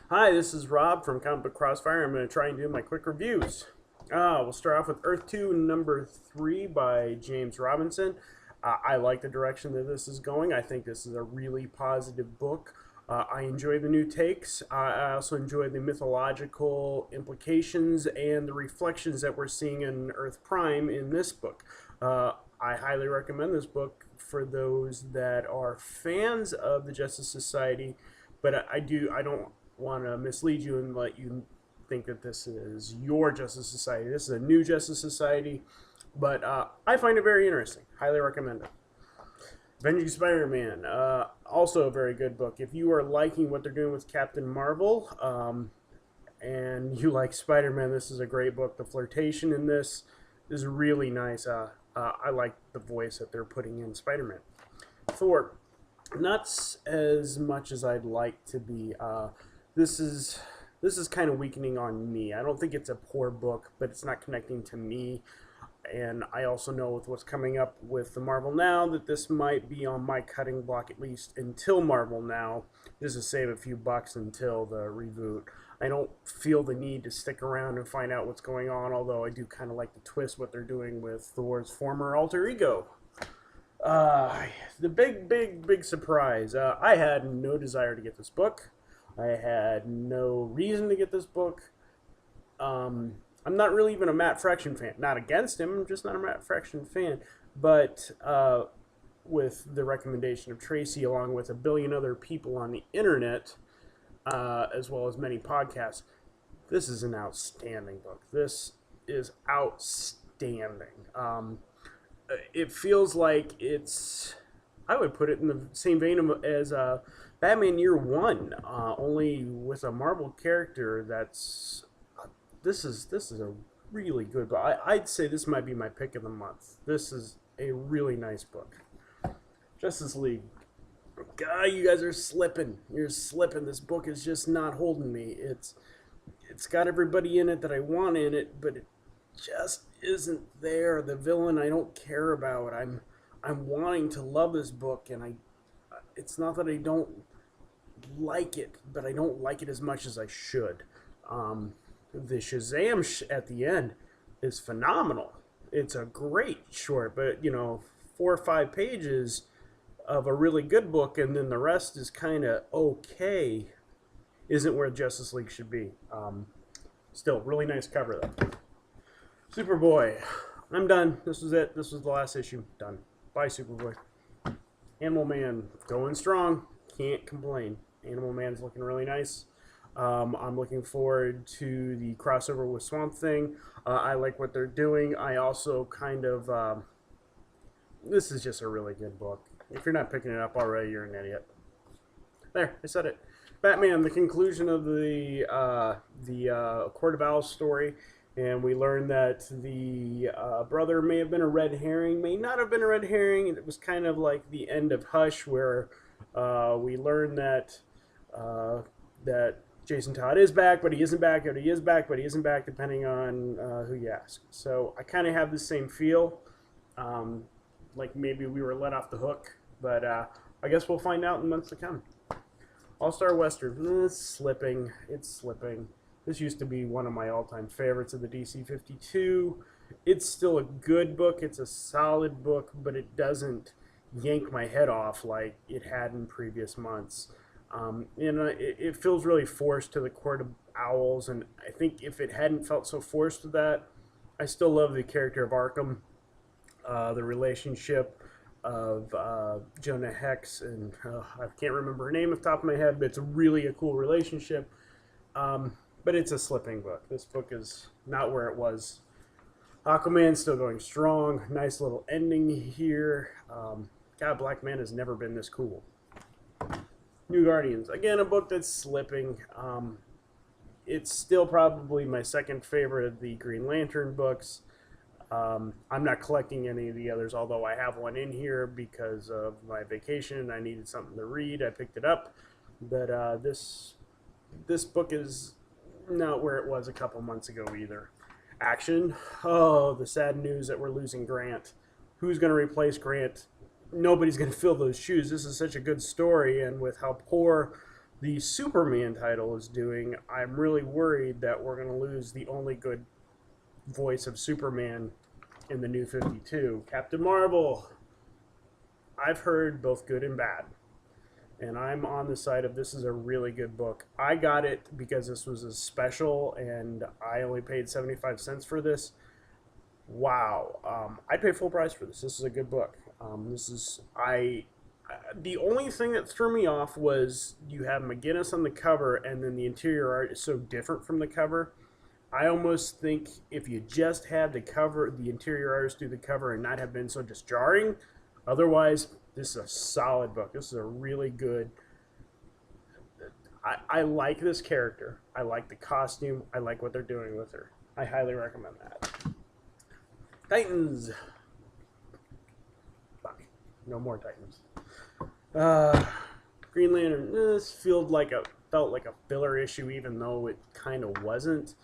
Hi, this is Rob from Comic Book Crossfire. I'm going to try and do my quick reviews. We'll start off with Earth 2, number 3 by James Robinson. I like the direction that this is going. I think this is a really positive book. I enjoy the new takes. I also enjoy the mythological implications and the reflections that we're seeing in Earth Prime in this book. I highly recommend this book for those that are fans of the Justice Society, but I don't want to mislead you and let you think that this is your Justice Society. This is a new Justice Society, but I find it very interesting. Highly recommend it. Avenging Spider-Man, also a very good book. If you are liking what they're doing with Captain Marvel, and you like Spider-Man, this is a great book. The flirtation in this is really nice. I like the voice that they're putting in Spider-Man. Thor, not as much as I'd like to be. This is kind of weakening on me. I don't think it's a poor book, but it's not connecting to me. And I also know with what's coming up with the Marvel Now that this might be on my cutting block at least until Marvel Now, just to save a few bucks until the reboot. I don't feel the need to stick around and find out what's going on, although I do kind of like the twist what they're doing with Thor's former alter ego. The big surprise. I had no desire to get this book. I had no reason to get this book. I'm not really even a Matt Fraction fan. Not against him, I'm just not a Matt Fraction fan. But with the recommendation of Tracy, along with a billion other people on the internet, as well as many podcasts, this is an outstanding book. This is outstanding. It feels like it's, I would put it in the same vein as Batman Year One, only with a Marvel character. This is a really good book. I'd say this might be my pick of the month. This is a really nice book. Justice League. God, you guys are slipping. You're slipping. This book is just not holding me. It's got everybody in it that I want in it, but it just isn't there. The villain I don't care about. I'm wanting to love this book, and it's not that I don't like it, but I don't like it as much as I should. The Shazam at the end is phenomenal. It's a great short, but 4 or 5 pages of a really good book, and then the rest is kind of okay. Isn't where Justice League should be. Still, really nice cover though. Superboy. I'm done. This was it. This was the last issue. Done. Bye, Superboy. Animal Man going strong. Can't complain. Animal Man's looking really nice. I'm looking forward to the crossover with Swamp Thing. I like what they're doing. I also kind of... this is just a really good book. If you're not picking it up already, you're an idiot. There, I said it. Batman, the conclusion of the Court of Owls story. And we learned that the brother may have been a red herring, may not have been a red herring. It was kind of like the end of Hush, where we learned that that Jason Todd is back, but he isn't back, but he is back, but he isn't back, depending on who you ask. So I kind of have the same feel, like maybe we were let off the hook, but I guess we'll find out in months to come. All-Star Western, it's slipping. It's slipping. This used to be one of my all-time favorites of the DC 52. It's still a good book. It's a solid book, but it doesn't yank my head off like it had in previous months. It feels really forced to the Court of Owls, and I think if it hadn't felt so forced to that, I still love the character of Arkham, the relationship of Jonah Hex, and I can't remember her name off the top of my head, but it's really a cool relationship. But it's a slipping book. This book is not where it was. Aquaman's still going strong. Nice little ending here. God, Black Man has never been this cool. New Guardians. Again, a book that's slipping. It's still probably my second favorite of the Green Lantern books. I'm not collecting any of the others, although I have one in here because of my vacation and I needed something to read. I picked it up. But this book is not where it was a couple months ago either. Action. Oh, the sad news that we're losing Grant. Who's going to replace Grant? Nobody's going to fill those shoes. This is such a good story, and with how poor the Superman title is doing, I'm really worried that we're going to lose the only good voice of Superman in the New 52. Captain Marvel, I've heard both good and bad. And I'm on the side of this is a really good book. I got it because this was a special and I only paid 75 cents for this. Wow. I'd pay full price for this. This is a good book. The only thing that threw me off was you have McGinnis on the cover and then the interior art is so different from the cover. I almost think if you just had the interior artist do the cover and not have been so just jarring, otherwise, this is a solid book. This is a really good. I like this character. I like the costume. I like what they're doing with her. I highly recommend that. Titans. Fuck. No more Titans. Green Lantern. This felt like a filler issue, even though it kind of wasn't.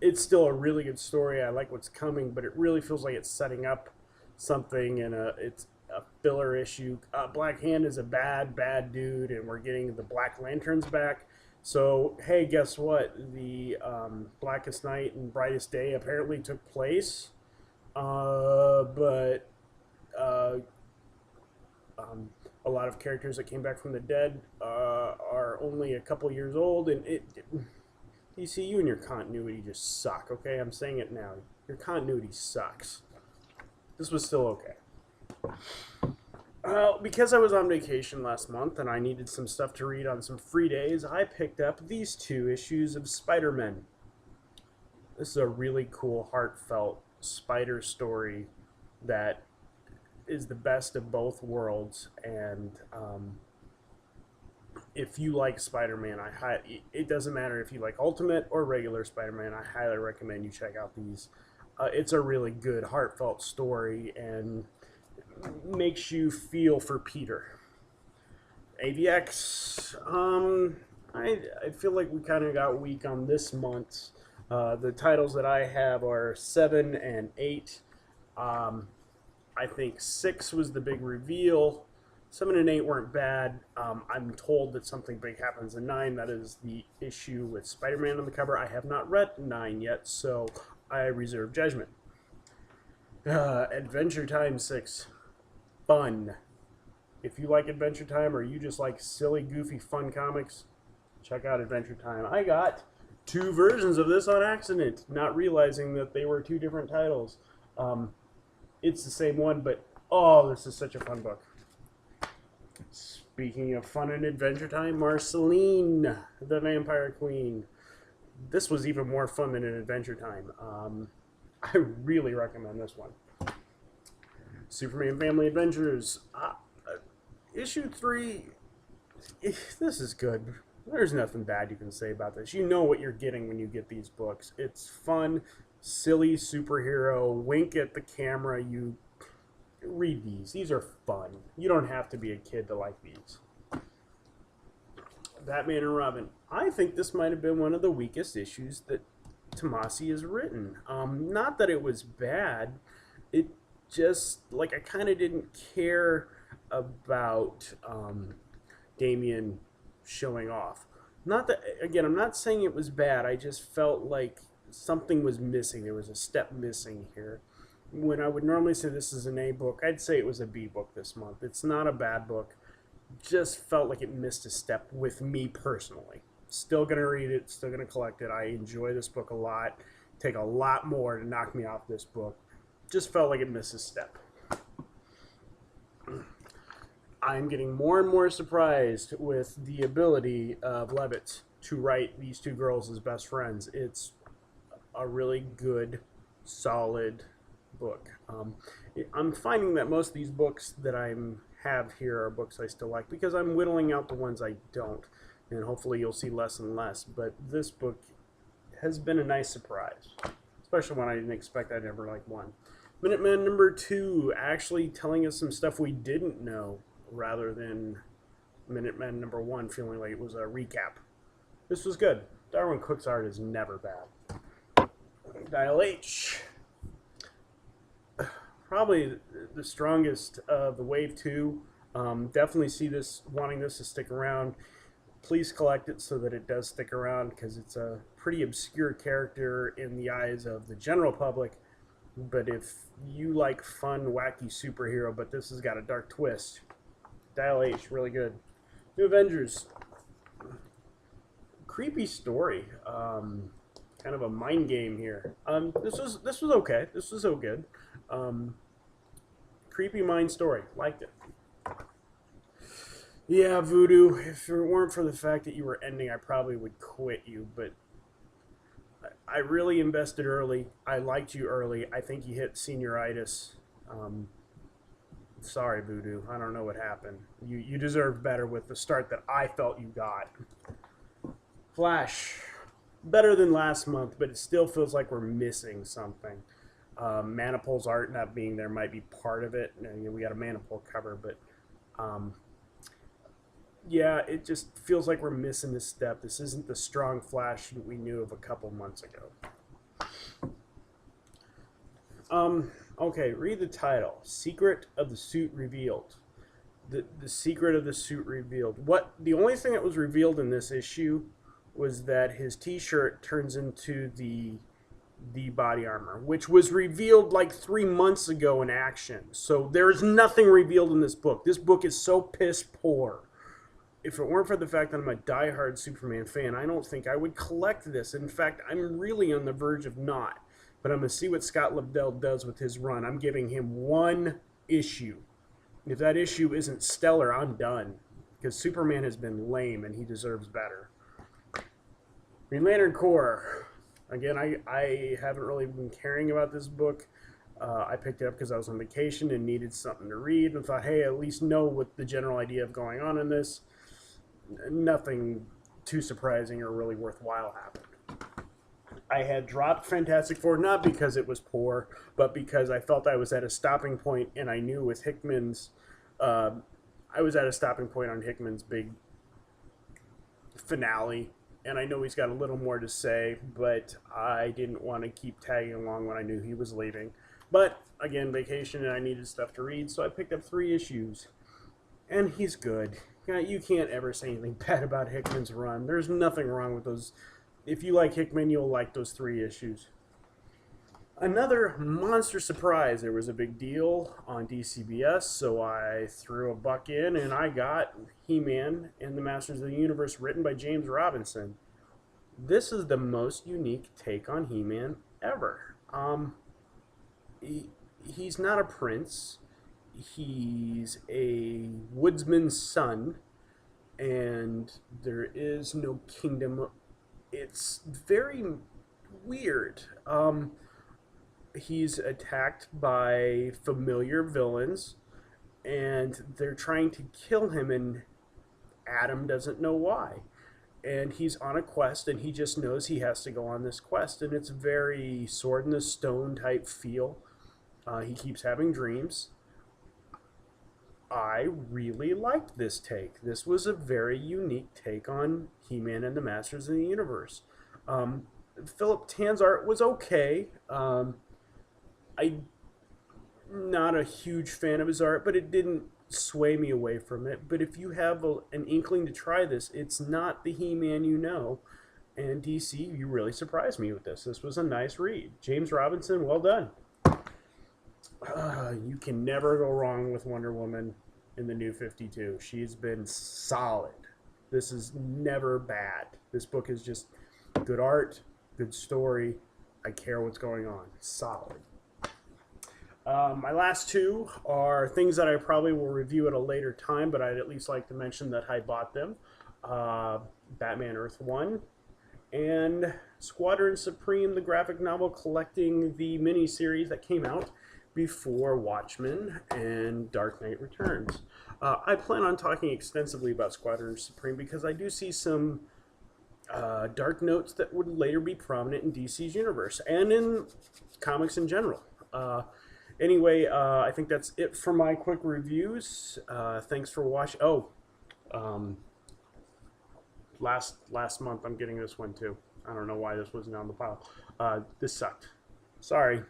It's still a really good story. I like what's coming, but it really feels like it's setting up something, and it's a filler issue. Black Hand is a bad dude, and we're getting the Black Lanterns back. So, hey, guess what? The Blackest Night and Brightest Day apparently took place, but a lot of characters that came back from the dead are only a couple years old, and DC, you and your continuity just suck, okay? I'm saying it now. Your continuity sucks. This was still okay. Because I was on vacation last month and I needed some stuff to read on some free days, I picked up these 2 issues of Spider-Man. This is a really cool, heartfelt spider story that is the best of both worlds, and if you like Spider-Man, it doesn't matter if you like Ultimate or regular Spider-Man, I highly recommend you check out these. It's a really good, heartfelt story and makes you feel for Peter. AVX, I feel like we kind of got weak on this month. The titles that I have are 7 and 8. I think 6 was the big reveal. 7 and 8 weren't bad. I'm told that something big happens in 9. That is the issue with Spider-Man on the cover. I have not read 9 yet, so I reserve judgment. Adventure Time 6. Fun. If you like Adventure Time or you just like silly, goofy, fun comics, check out Adventure Time. I got 2 versions of this on accident, not realizing that they were 2 different titles. It's the same one, but oh, this is such a fun book. Speaking of fun and Adventure Time, Marceline, the Vampire Queen. This was even more fun than an Adventure Time. I really recommend this one. Superman Family Adventures. Issue 3, this is good. There's nothing bad you can say about this. You know what you're getting when you get these books. It's fun, silly superhero, wink at the camera. You read these. These are fun. You don't have to be a kid to like these. Batman and Robin. I think this might have been one of the weakest issues that Tomasi has written. Not that it was bad. It just, like, I kind of didn't care about Damian showing off. Not that, again, I'm not saying it was bad. I just felt like something was missing. There was a step missing here. When I would normally say this is an A book, I'd say it was a B book this month. It's not a bad book. Just felt like it missed a step with me personally. Still going to read it. Still going to collect it. I enjoy this book a lot. Take a lot more to knock me off this book. Just felt like it missed a step. I'm getting more and more surprised with the ability of Levitt to write these 2 girls as best friends. It's a really good, solid book. I'm finding that most of these books that I have here are books I still like because I'm whittling out the ones I don't, and hopefully you'll see less and less. But this book has been a nice surprise, especially when I didn't expect I'd ever like one. Minuteman number 2 actually telling us some stuff we didn't know, rather than Minuteman number 1 feeling like it was a recap. This was good. Darwin Cook's art is never bad. Dial H. Probably the strongest of the Wave 2. Definitely see this, wanting this to stick around. please collect it so that it does stick around, because it's a pretty obscure character in the eyes of the general public. But if you like fun, wacky superhero, but this has got a dark twist, Dial H, really good. New Avengers. Creepy story. Kind of a mind game here. This was okay. This was so good. Creepy mind story. Liked it. Yeah, Voodoo. If it weren't for the fact that you were ending, I probably would quit you. But I really invested early. I liked you early. I think you hit senioritis. Sorry, Voodoo. I don't know what happened. You deserved better with the start that I felt you got. Flash. Better than last month, but it still feels like we're missing something. Manipul's art not being there might be part of it. We got a Manipul cover, but yeah, it just feels like we're missing this step. This isn't the strong Flash we knew of a couple months ago. Okay, read the title. Secret of the Suit Revealed. The secret of the suit revealed. The only thing that was revealed in this issue was that his t-shirt turns into the body armor, which was revealed like 3 months ago in action. So there's nothing revealed in this book. This book is so piss poor. If it weren't for the fact that I'm a diehard Superman fan, I don't think I would collect this. In fact, I'm really on the verge of not. But I'm going to see what Scott Lobdell does with his run. I'm giving him 1 issue. If that issue isn't stellar, I'm done. Because Superman has been lame and he deserves better. Green Lantern Corps. Again, I haven't really been caring about this book. I picked it up because I was on vacation and needed something to read. And thought, hey, at least know what the general idea of going on in this. Nothing too surprising or really worthwhile happened. I had dropped Fantastic Four not because it was poor, but because I felt I was at a stopping point, and I knew with Hickman's, I was at a stopping point on Hickman's big finale, and I know he's got a little more to say, but I didn't want to keep tagging along when I knew he was leaving. But again, vacation, and I needed stuff to read, so I picked up 3 issues, and he's good. You can't ever say anything bad about Hickman's run. There's nothing wrong with those. If you like Hickman, you'll like those 3 issues. Another monster surprise. There was a big deal on DCBS, so I threw a buck in, and I got He-Man and the Masters of the Universe written by James Robinson. This is the most unique take on He-Man ever. He's not a prince. He's a woodsman's son, and there is no kingdom. It's very weird. He's attacked by familiar villains, and they're trying to kill him, and Adam doesn't know why. And he's on a quest, and he just knows he has to go on this quest, and it's very Sword in the Stone type feel. He keeps having dreams. I really liked this take. This was a very unique take on He-Man and the Masters of the Universe. Philip Tan's art was okay. I'm not a huge fan of his art, but it didn't sway me away from it. But if you have an inkling to try this, it's not the He-Man you know. And DC, you really surprised me with this. This was a nice read. James Robinson, well done. You can never go wrong with Wonder Woman in the New 52. She's been solid. This is never bad. This book is just good art, good story. I care what's going on. Solid. My last 2 are things that I probably will review at a later time, but I'd at least like to mention that I bought them. Batman Earth 1 and Squadron Supreme, the graphic novel collecting the miniseries that came out before Watchmen and Dark Knight Returns. I plan on talking extensively about Squadron Supreme because I do see some dark notes that would later be prominent in DC's universe and in comics in general. Anyway, I think that's it for my quick reviews. Thanks for watching. Oh, last month I'm getting this one too. I don't know why this wasn't on the pile. This sucked. Sorry.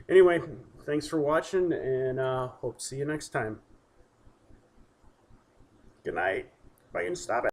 Anyway, thanks for watching, and hope to see you next time. Good night. If I can stop it.